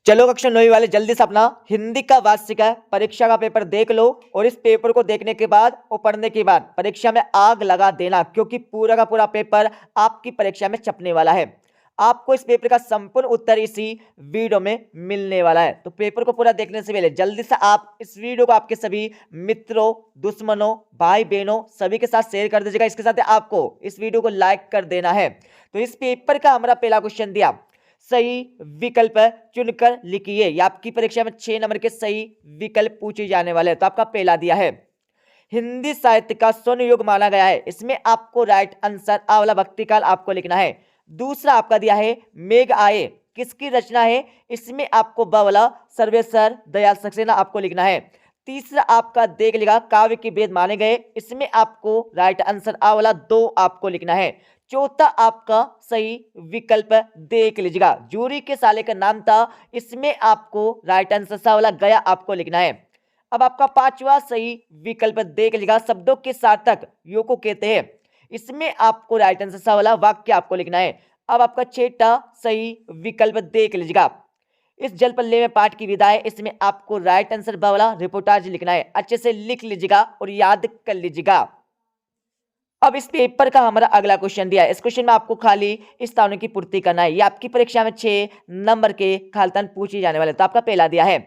चलो कक्षा 9 वाले जल्दी से अपना हिंदी का वार्षिक परीक्षा का पेपर देख लो और इस पेपर को देखने के बाद और पढ़ने के बाद परीक्षा में आग लगा देना, क्योंकि पूरा का पूरा पेपर आपकी परीक्षा में छपने वाला है। आपको इस पेपर का संपूर्ण उत्तर इसी वीडियो में मिलने वाला है। तो पेपर को पूरा देखने से पहले जल्दी से आप इस वीडियो को आपके सभी मित्रों, दुश्मनों, भाई बहनों सभी के साथ शेयर कर दीजिएगा। इसके साथ आपको इस वीडियो को लाइक कर देना है। तो इस पेपर का हमारा पहला क्वेश्चन दिया, सही विकल्प चुनकर लिखिए। या आपकी परीक्षा में 6 नंबर के सही विकल्प पूछे जाने वाले हैं। तो आपका पहला दिया है, हिंदी साहित्य का स्वर्ण युग माना गया है। इसमें आपको राइट आंसर आ वाला भक्ति काल आपको लिखना है। दूसरा आपका दिया है, मेघ आए किसकी रचना है। इसमें आपको ब वाला सर्वेश्वर दयाल सक्सेना आपको लिखना है। तीसरा आपका देख लेगा, काव्य के वेद माने गए। इसमें आपको राइट आंसर आ वाला 2 आपको लिखना है। चौथा आपका सही विकल्प देख लीजिएगा, जूरी के साले का नाम था। इसमें आपको राइट आंसर सा वाला गया आपको लिखना है। अब आपका पांचवा सही विकल्प देख लीजिएगा, शब्दों के सार्थक यो को कहते हैं। इसमें आपको राइट आंसर सा वाला वाक्य आपको लिखना है। अब आपका छठा सही विकल्प देख लीजिएगा, इस जल पल्ले में पाठ की विधा है। इसमें आपको राइट आंसर बा वाला रिपोर्टाज लिखना है। अच्छे से लिख लीजिएगा और याद कर लीजिएगा। अब इस पेपर का हमारा अगला क्वेश्चन दिया है। इस क्वेश्चन में आपको खाली इस स्थानों की पूर्ति करना है। ये आपकी परीक्षा में 6 नंबर के खालतन पूछे जाने वाले। तो आपका पहला दिया है,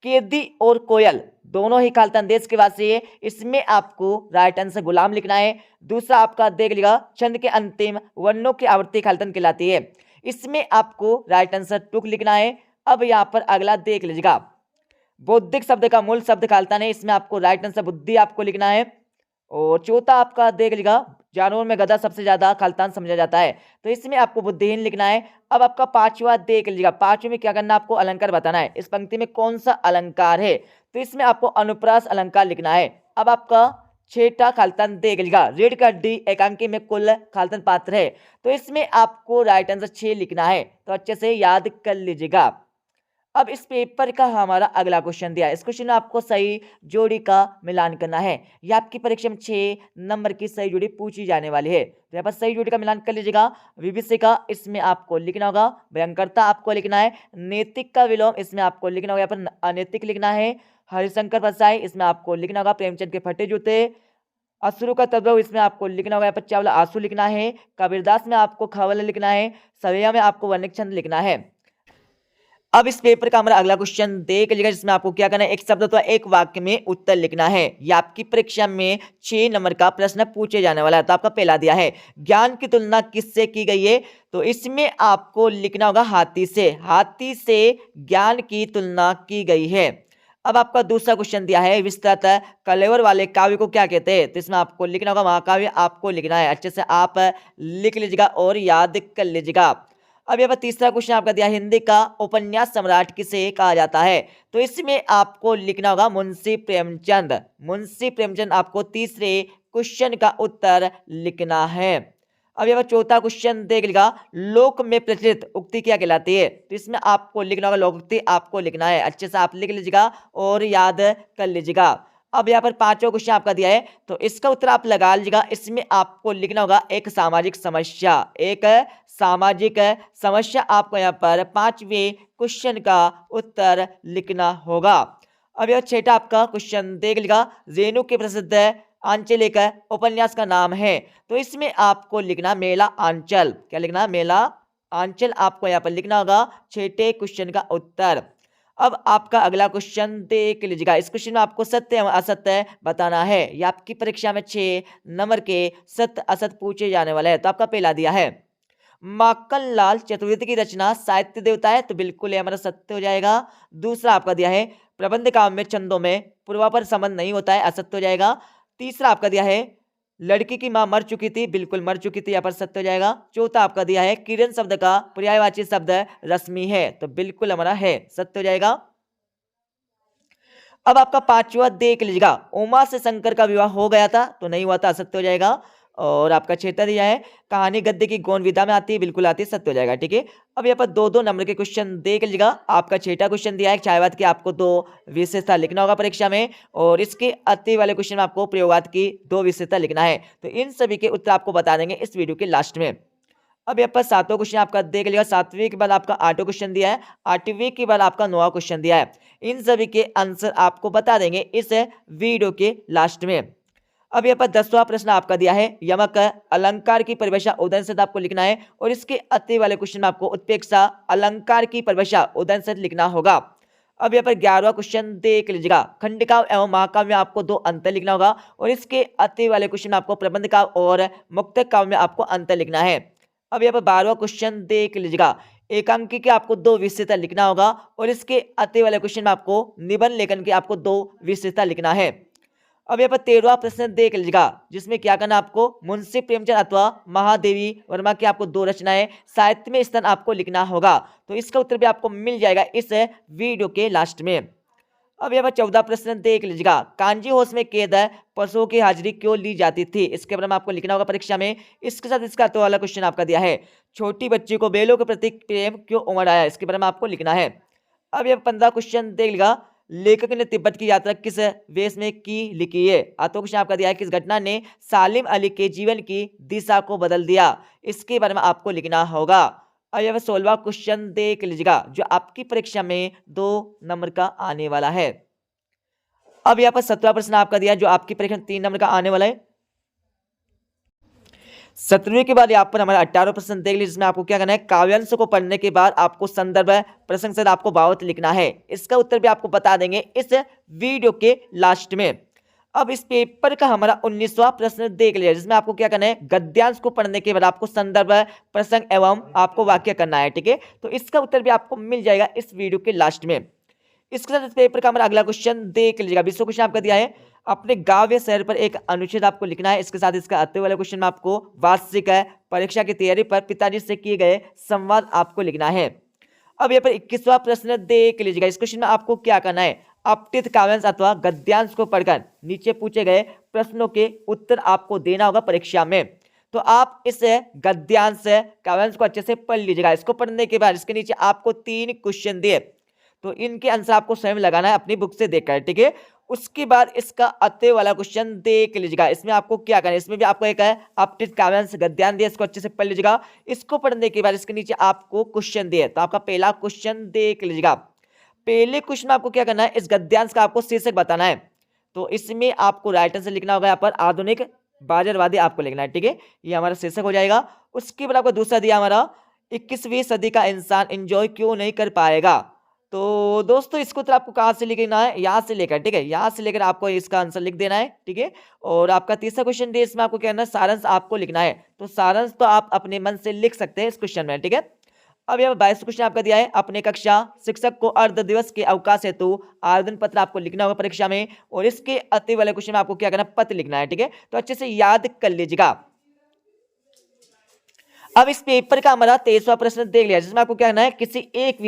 केदी और कोयल दोनों ही खालतन देश के वासी है। इसमें आपको राइट आंसर गुलाम लिखना है। दूसरा आपका देख लिखा, छंद के अंतिम वर्णों की आवृत्ति खालतन कहलाती है। इसमें आपको राइट आंसर टुक लिखना है। अब यहाँ पर अगला देख लीजिएगा, बौद्धिक शब्द का मूल शब्द खालतन है। इसमें आपको राइट आंसर बुद्धि आपको लिखना है। और चौथा आपका देख लीजिएगा, जानवर में गधा सबसे ज्यादा खालतान समझा जाता है। तो इसमें आपको बुद्धिहीन लिखना है। अब आपका पांचवा देख लीजिएगा, पांचवें में क्या करना है, आपको अलंकार बताना है। इस पंक्ति में कौन सा अलंकार है। तो इसमें आपको अनुप्रास अलंकार लिखना है। अब आपका छठा खालतान देख लीजिएगा, रीढ़ का डी एकांकी में कुल खालतन पात्र है। तो इसमें आपको राइट आंसर 6 लिखना है। तो अच्छे से याद कर लीजिएगा। अब इस पेपर का हमारा अगला क्वेश्चन दिया है। इस क्वेश्चन में आपको सही जोड़ी का मिलान करना है। यह आपकी परीक्षा में 6 नंबर की सही जोड़ी पूछी जाने वाली है। तो यहाँ पर सही जोड़ी का मिलान कर लीजिएगा। विभीषिका इसमें आपको लिखना होगा, भयंकरता आपको लिखना है। नैतिक का विलोम इसमें आपको लिखना होगा, यहाँ पर अनैतिक लिखना है। हरिशंकर परसाई इसमें आपको लिखना होगा, प्रेमचंद के फटे जूते। अश्रु का तद्भव इसमें आपको लिखना होगा, यहाँ पर चावला आंसू लिखना है। कबीरदास में आपको खवल लिखना है। सवैया में आपको वर्णिक छंद लिखना है। अब इस पेपर का हमारा अगला क्वेश्चन देख लीजिएगा, जिसमें आपको क्या करना है, एक शब्द अथवा एक वाक्य में उत्तर लिखना है। यह आपकी परीक्षा में 6 नंबर का प्रश्न पूछे जाने वाला है। तो आपका पहला दिया है, ज्ञान की तुलना किससे की गई है। तो इसमें आपको लिखना होगा हाथी से। हाथी से ज्ञान की तुलना की गई है। अब आपका दूसरा क्वेश्चन दिया है, विस्तृत कलेवर वाले काव्य को क्या कहते हैं। तो इसमें आपको लिखना होगा महाकाव्य आपको लिखना है। अच्छे से आप लिख लीजिएगा और याद कर लीजिएगा। अब यहाँ पर तीसरा क्वेश्चन आपका दिया, हिंदी का उपन्यास सम्राट किसे कहा जाता है। तो इसमें आपको लिखना होगा मुंशी प्रेमचंद। मुंशी प्रेमचंद आपको तीसरे क्वेश्चन का उत्तर लिखना है। अब यहाँ पर चौथा क्वेश्चन देख लीजिएगा, लोक में प्रचलित उक्ति क्या कहलाती है। तो इसमें आपको लिखना होगा लोकोक्ति आपको लिखना है। अच्छे से आप लिख लीजिएगा और याद कर लीजिएगा। अब यहाँ पर पांचवा क्वेश्चन आपका दिया है, तो इसका उत्तर आप लगा लीजिएगा। इसमें आपको लिखना होगा एक सामाजिक समस्या। एक सामाजिक समस्या आपको यहाँ पर 5वें क्वेश्चन का उत्तर लिखना होगा। अब यह छठा आपका क्वेश्चन देख लीजिएगा, रेणु के प्रसिद्ध आंचलिक उपन्यास का नाम है। तो इसमें आपको लिखना मेला आंचल। क्या लिखना, मेला आंचल आपको यहाँ पर लिखना होगा। छठे क्वेश्चन का उत्तर। अब आपका अगला क्वेश्चन देख लीजिएगा। इस क्वेश्चन में आपको सत्य एवं असत्य बताना है। यह आपकी परीक्षा में 6 नंबर के सत्य असत्य पूछे जाने वाले हैं। तो आपका पहला दिया है, माखनलाल चतुर्वेदी की रचना साहित्य देवता है। तो बिल्कुल ये हमारा सत्य हो जाएगा। दूसरा आपका दिया है, प्रबंध काव्य में छंदों में पूर्वापर संबंध नहीं होता है, असत्य हो जाएगा। तीसरा आपका दिया है, लड़की की मां मर चुकी थी, बिल्कुल मर चुकी थी, यहाँ पर सत्य हो जाएगा। चौथा आपका दिया है, किरण शब्द का पर्यायवाची शब्द रश्मि है। तो बिल्कुल हमारा है, सत्य हो जाएगा। अब आपका पांचवा देख लीजिएगा, उमा से शंकर का विवाह हो गया था। तो नहीं हुआ था, असत्य हो जाएगा। और आपका छठा दिया है, कहानी गद्य की गौण विधा में आती है, बिल्कुल आती है, सत्य हो जाएगा। ठीक है। अब यहाँ पर 2-2 नंबर के क्वेश्चन देख लीजिएगा। आपका छठा क्वेश्चन दिया है, छायावाद की आपको 2 विशेषता लिखना होगा परीक्षा में। और इसके अति वाले क्वेश्चन में आपको प्रयोगात की 2 विशेषता लिखना है। तो इन सभी के उत्तर आपको बता देंगे इस वीडियो के लास्ट में। अब यहाँ पर सातों क्वेश्चन आपका देख लिया, सातवीं के बाद आपका आठवां क्वेश्चन दिया है, आठवीं के बाद आपका नौवां क्वेश्चन दिया है। इन सभी के आंसर आपको बता देंगे इस वीडियो के लास्ट में। अब यहाँ पर 10वां प्रश्न आपका दिया है, यमक अलंकार की परिभाषा उदाहरण सहित आपको लिखना है और इसके अति वाले क्वेश्चन में आपको उत्प्रेक्षा अलंकार की परिभाषा उदाहरण सहित लिखना होगा। अब यहाँ पर 11वां क्वेश्चन देख लीजिएगा, खंड काव्य एवं महाकाव्य में आपको दो अंतर लिखना होगा और इसके अति वाले क्वेश्चन में आपको प्रबंध काव्य और मुक्तक काव्य में आपको अंतर लिखना है। अब यहाँ पर 12वां क्वेश्चन देख लीजिएगा, एकांकी के आपको दो विशेषता लिखना होगा और इसके अति वाले क्वेश्चन में आपको निबंध लेखन के आपको दो विशेषता लिखना है। अब यहाँ पर 13वां प्रश्न देख लीजिएगा, जिसमें क्या करना आपको मुंशी प्रेमचंद अथवा महादेवी वर्मा की आपको दो रचनाएं साहित्य में स्थान आपको लिखना होगा। तो इसका उत्तर भी आपको मिल जाएगा इस वीडियो के लास्ट में। अब यहाँ पर 14 प्रश्न देख लीजिएगा, कांजी होश में कैद पशुओं की हाजिरी क्यों ली जाती थी, इसके बारे में आपको लिखना होगा परीक्षा में। इसके साथ इसका तो वाला क्वेश्चन आपका दिया है, छोटी बच्ची को बैलों के प्रति प्रेम क्यों उमड़ आया, इसके बारे में आपको लिखना है। अब यह 15 क्वेश्चन देख लीजिएगा, लेखक ने तिब्बत की यात्रा किस वेश में की लिखी है। आठवां क्वेश्चन आपका दिया है, किस घटना ने सालिम अली के जीवन की दिशा को बदल दिया, इसके बारे में आपको लिखना होगा। अब यह 16वां क्वेश्चन देख लीजिएगा, जो आपकी परीक्षा में 2 नंबर का आने वाला है। अब यहाँ पर 17वां प्रश्न आपका दिया है, जो आपकी परीक्षा में 3 नंबर का आने वाला है। 17वीं के बाद यहाँ पर हमारा 18वां प्रश्न देख लीजिए, जिसमें आपको क्या करना है, काव्यांश को पढ़ने के बाद आपको संदर्भ प्रसंग से आपको भावार्थ लिखना है। इसका उत्तर भी आपको बता देंगे इस वीडियो के लास्ट में। अब इस पेपर का हमारा 19वां प्रश्न देख लिया, जिसमें आपको क्या करना है, गद्यांश को पढ़ने के बाद आपको संदर्भ प्रसंग एवं आपको वाक्य करना है। ठीक है, तो इसका उत्तर भी आपको मिल जाएगा इस वीडियो के लास्ट में। इसके साथ इस पेपर का हमारा अगला क्वेश्चन देख लीजिएगा, 20वां क्वेश्चन आपका दिया है, अपने गांव या शहर पर एक अनुच्छेद आपको लिखना है। इसके साथ इसका अति वाले क्वेश्चन में आपको वार्षिक परीक्षा की तैयारी पर पिताजी से किए गए संवाद आपको लिखना है। अब यहाँ पर 21वां प्रश्न देख लीजिएगा, इस क्वेश्चन में आपको क्या करना है, अपठित काव्यांश अथवा गद्यांश को पढ़कर नीचे पूछे गए प्रश्नों के उत्तर आपको देना होगा परीक्षा में। तो आप इस गद्यांश काव्यांश को अच्छे से पढ़ लीजिएगा। इसको पढ़ने के बाद इसके नीचे आपको 3 क्वेश्चन दिए, तो इनके आंसर आपको स्वयं लगाना है अपनी बुक से देखकर। ठीक है, उसके बाद इसका अत्य वाला क्वेश्चन देख लीजिएगा, इसमें आपको क्या करना है, इसमें भी आपको एक है अपठित काव्यांश गद्यांश दिया, इसको अच्छे से पढ़ लीजिएगा। इसको पढ़ने के बाद इसके नीचे आपको क्वेश्चन दिए, तो आपका पहला क्वेश्चन देख लीजिएगा। पहले क्वेश्चन में आपको क्या करना है, इस गद्यांश का आपको शीर्षक बताना है। तो इसमें आपको राइटर से लिखना होगा, यहाँ पर आधुनिक बाजारवादी आपको लिखना है। ठीक है, ये हमारा शीर्षक हो जाएगा। उसके बाद आपको दूसरा दिया हमारा, 21वीं सदी का इंसान एंजॉय क्यों नहीं कर पाएगा। तो दोस्तों इसको तो आपको कहाँ से लिखना है, यहाँ से लेकर। ठीक है, यहाँ से लेकर आपको इसका आंसर लिख देना है। ठीक है, और आपका तीसरा क्वेश्चन दे, इसमें आपको क्या करना है, सारांश आपको लिखना है। तो सारांश तो आप अपने मन से लिख सकते हैं इस क्वेश्चन में। ठीक है, अब यह 22 क्वेश्चन आपका दिया है, अपने कक्षा शिक्षक को अर्ध दिवस के अवकाश हेतु आवेदन पत्र आपको लिखना होगा परीक्षा में, और इसके अति वाले क्वेश्चन में आपको क्या करना है, पत्र लिखना है। ठीक है, तो अच्छे से याद कर लीजिएगा। अब इस पेपर का हमारा 23वां प्रश्न देख लिया, जिसमें आपको क्या करना है, किसी एक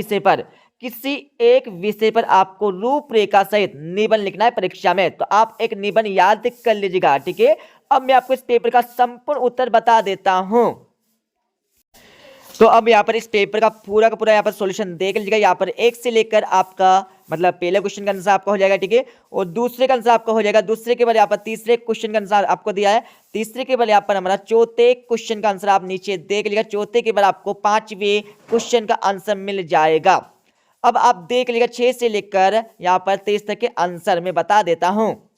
विषय पर आपको रूपरेखा सहित निबंध लिखना है परीक्षा में। तो आप एक निबंध याद कर लीजिएगा। ठीक है, अब मैं आपको इस पेपर का संपूर्ण उत्तर बता देता हूं। तो अब यहाँ पर इस पेपर का पूरा यहाँ पर सॉल्यूशन देख लीजिएगा। यहाँ पर 1 से लेकर आपका मतलब पहले क्वेश्चन का आंसर आपका हो जाएगा। ठीक है, और दूसरे का आंसर आपका हो जाएगा। दूसरे के बाद यहाँ पर तीसरे क्वेश्चन का आंसर आपको दिया है। तीसरे के बाद यहाँ पर हमारा चौथे क्वेश्चन का आंसर आप नीचे देख लीजिएगा। चौथे के बाद आपको 5वें क्वेश्चन का आंसर मिल जाएगा। अब आप देख लीजिएगा 6 से लेकर यहाँ पर 23 तक के आंसर मैं बता देता हूँ।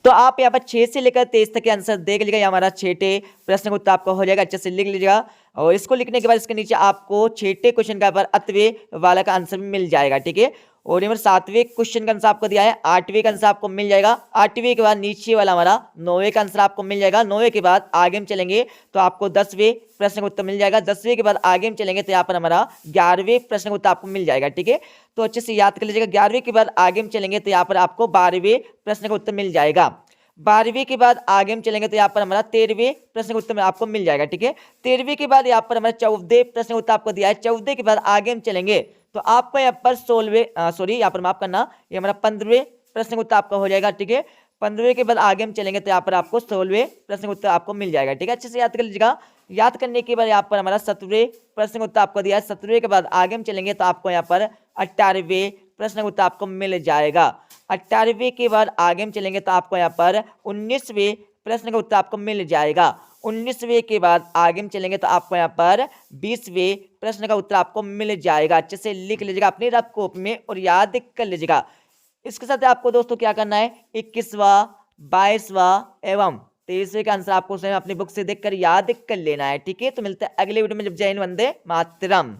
तो आप यहाँ पर 6 से लेकर 23 तक के आंसर देख लीजिएगा। ये हमारा 6ठे प्रश्न का उत्तर आपका हो जाएगा, अच्छे से लिख लीजिएगा। और इसको लिखने के बाद इसके नीचे आपको 6ठे क्वेश्चन का अतवे वाला का आंसर भी मिल जाएगा। ठीक है, और यहाँ पर 7वें क्वेश्चन का आंसर आपको दिया है, 8वें का आंसर आपको मिल जाएगा। 8वें के बाद नीचे वाला हमारा 9वें का आंसर आपको मिल जाएगा। 9वें के बाद आगे हम चलेंगे तो आपको 10वें प्रश्न का उत्तर मिल जाएगा। 10वें के बाद आगे हम चलेंगे तो यहाँ पर हमारा 11वें प्रश्न का उत्तर आपको मिल जाएगा। ठीक है, तो अच्छे से याद कर लीजिएगा। 11वें के बाद आगे हम चलेंगे तो यहाँ पर आपको 12वें प्रश्न का उत्तर मिल जाएगा। 12वीं के बाद आगे हम चलेंगे तो यहाँ पर हमारा 13वें प्रश्न का उत्तर आपको मिल जाएगा। ठीक है, 13वीं के बाद यहाँ पर हमारा 14वें प्रश्न का उत्तर आपको दिया है। 14वें के बाद आगे हम चलेंगे तो आपको यहाँ पर 16वें सॉरी यहाँ पर माफ करना, ये हमारा 15वें प्रश्न का उत्तर आपका हो जाएगा। ठीक है, 15वें के बाद आगे हम चलेंगे तो यहाँ पर आपको 16वें प्रश्न का उत्तर आपको मिल जाएगा। ठीक है, अच्छे से याद कर लीजिएगा। याद करने के बाद यहाँ पर हमारा 17वें प्रश्न का उत्तर आपको दिया है। 17वें के बाद आगे हम चलेंगे तो आपको यहाँ पर 18वें प्रश्न का उत्तर आपको मिल जाएगा। 18वें के बाद आगे हम चलेंगे तो आपको यहाँ पर 19वें प्रश्न का उत्तर आपको मिल जाएगा। 19वें के बाद आगे हम चलेंगे तो आपको यहाँ पर 20वें प्रश्न का उत्तर आपको मिल जाएगा। अच्छे से लिख लीजिएगा अपनी रफ कॉपी में और याद कर लीजिएगा। इसके साथ आपको दोस्तों क्या करना है, 21वां, 22वां एवं 23वें का आंसर आपको स्वयं अपनी बुक से देखकर याद कर लेना है। ठीक है, तो मिलते हैं अगले वीडियो में। जब जय हिंद, वंदे मातरम।